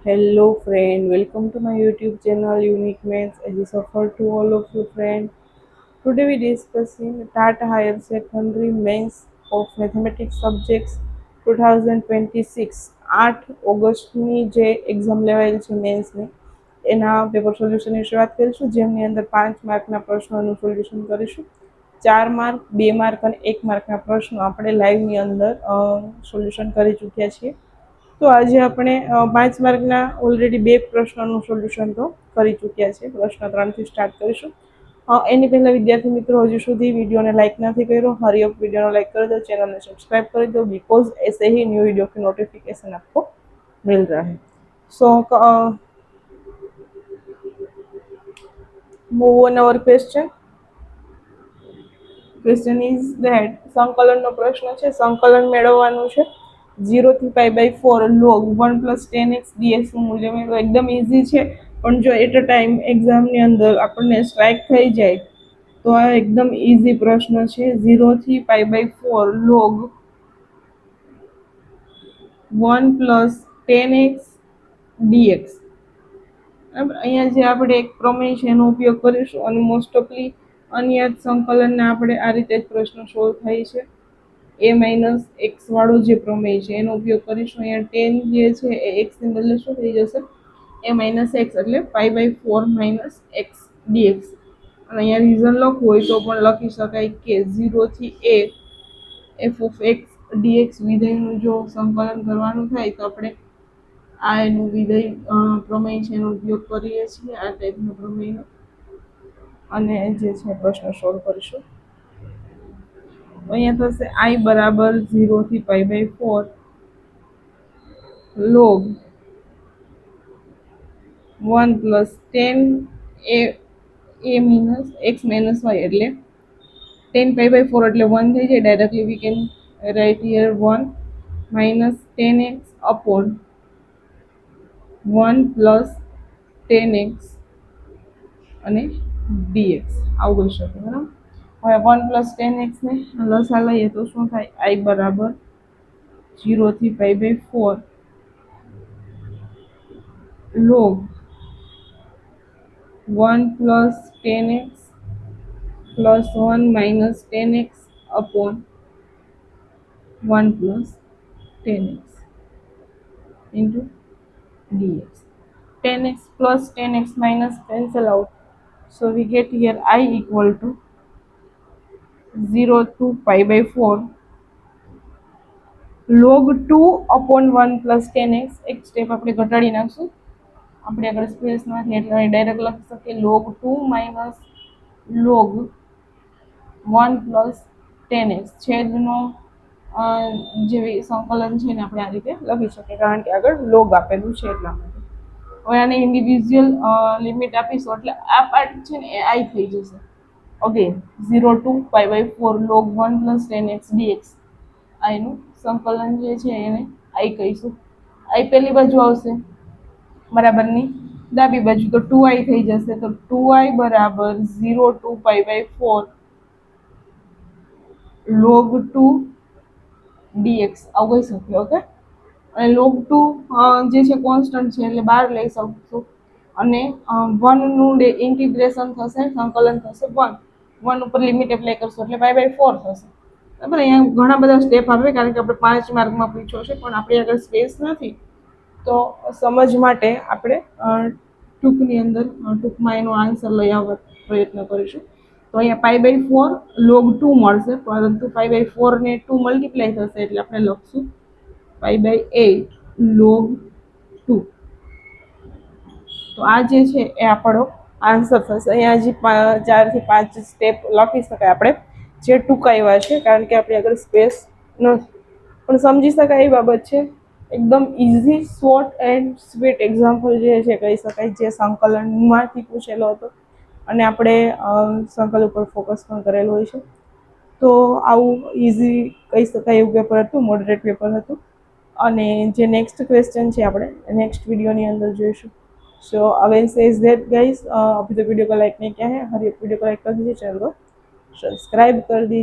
Hello friend, welcome to my YouTube channel Unique Maths. I just offer to all of you friend. Today we discussing Tata Higher Secondary Mains of Mathematics Subjects 2026 8 ઓગસ્ટની જે exam લેવાયેલ છે મેન્સની એના paper solution વિશે વાત કરીશું, જેમની અંદર 5 માર્કના પ્રશ્નોનું સોલ્યુશન કરીશું. 4 માર્ક, 2 માર્ક અને 1 માર્કના પ્રશ્નો આપણે લાઈવની અંદર સોલ્યુશન કરી ચૂક્યા છીએ. તો આજે આપણે 5 માર્કના ઓલરેડી 2 પ્રશ્નોનું સોલ્યુશન તો કરી ચૂક્યા છે. પ્રશ્ન 3થી સ્ટાર્ટ કરીશું. એની પહેલાં વિદ્યાર્થી મિત્રો હજુ સુધી વિડીયોને લાઇક નથી કર્યો, હરી અપ વિડીયોને લાઇક કરી દો, चैनल सब्सक्राइब कर दो, बिकॉज ऐसे ही न्यू वीडियो की नोटिफिकेशन आपको मिल रहा है. So move on our question. Question is that સંકલનનો પ્રશ્ન છે. સંકલન મેળવવાનું છે 0 થી π/4 log 1 + 10x dx નું મૂલ્ય મેળવો. એકદમ ઇઝી છે, પણ જો એટ અ ટાઈમ એક્ઝામની અંદર આપણને સ્ટ્રાઇક થઈ જાય તો આ એકદમ ઇઝી પ્રશ્ન છે. 0 થી π/4 log 1 + 10x dx. બરાબર, અહીંયા જે આપણે એક પ્રમેય છે એનો ઉપયોગ કરીશું અને મોસ્ટ ઓફલી અન્ય સંકલનને આપણે આ રીતે જ પ્રશ્ન સોલ્વ થાય છે. a - x વાળો જે પ્રમેય છે એનો ઉપયોગ કરીશું. અહીંયા 10 જે છે એ x ની બદલે શું થઈ જશે, a - x, એટલે π/4 - x dx. અને અહીંયા રીઝન લખવું હોય તો પણ લખી શકાય કે 0 થી a f(x) dx વિધેયનું જો સંકલન કરવાનું થાય તો આપણે આ એનું વિધેય પ્રમેય છે એનો ઉપયોગ કરીએ છીએ, આ ટાઈપનો પ્રમેયનો, અને જે છે પ્રશ્ન સોલ્વ કરીશું. અહીંયા થશે i બરાબર 0 થી π/4 log 1 + 10 a - x - y, એટલે 10 π/4 એટલે 1 થઈ જાય. Directly we can write here 1 - 10x upon 1 + 10x અને dx આવું કહી શકે. બરાબર, હવે 1 + 10x ને લસા લઈએ તો શું થાય, i બરાબર 0 થી π/4 log 1 + 10x + 1 - 10x upon 1 + 10x into dx. 10x plus 10x minus cancel out, so we get here I equal to 0 to π/4 log 2 upon 1 plus 10x. એક સ્ટેપ આપણે ઘટાડી નાખશું, આપણે આગળ સ્પેસ નથી એટલે ડાયરેક્ટ લખી શકીએ log 2 minus log 1 plus 10x. છેદનો જેવી સંકલન છે ને આપણે આ રીતે લખી શકીએ, કારણ કે આગળ લોગ આપેલું છે એટલા માટે. હવે આને ઇન્ડિવિજ્યુઅલ લિમિટ આપીશું એટલે આ પાર્ટ છે ને એ આઈ થઈ જશે. Okay, 0 to π/4 log 1 + 10x dx. આઈનું સંકલન જે છે એને આઈ કહીશું. આઈ પહેલી બાજુ આવશે બરાબરની ડાબી બાજુ, તો 2i થઈ જશે. તો 2i બરાબર 0 to π/4 log 2 dx આવું કહી શકીએ. ઓકે, અને log 2 જે છે કોન્સ્ટન્ટ છે એટલે બહાર લઈ શકશું, અને 1 નું ઇન્ટિગ્રેશન થશે, સંકલન થશે 1 ઉપર લિમિટ એપ્લાય કરશું એટલે π/4 થશે. બરાબર, અહીંયા ઘણા બધા સ્ટેપ આવે કારણ કે આપણે 5 માર્કમાં પૂછ્યો છે, પણ આપણી આગળ સ્પેસ નથી તો સમજ માટે આપણે ટૂંકમાં એનો આન્સર લઈ આવવા પ્રયત્ન કરીશું. તો અહીંયા π/4 log 2 મળશે, પરંતુ π/4 ને 2 મલ્ટીપ્લાય થશે એટલે આપણે લખશું π/8 log 2. તો આ જે છે એ આપણો આન્સર થશે. અહીંયા હજી 4 થી 5 સ્ટેપ લખી શકાય આપણે, જે ટૂંકાવ્યા છે કારણ કે આપણી આગળ સ્પેસ નથી, પણ સમજી શકાય એ બાબત છે. એકદમ easy, short and sweet example જે છે કહી શકાય, જે સંકલનમાંથી પૂછેલો હતો અને આપણે સંકલન ઉપર ફોકસ પણ કરેલું હોય છે. તો આવું ઇઝી કહી શકાય એવું પેપર હતું, મોડરેટ પેપર હતું. અને જે નેક્સ્ટ ક્વેશ્ચન છે આપણે नेक्स्ट वीडियो ની અંદર જોઈશું. सो अवेयर सेज दैट गाइस, अभी तो वीडियो को लाइक नहीं किया है, हर एक वीडियो को लाइक कर दीजिए, चैनल को सब्सक्राइब कर दीजिए.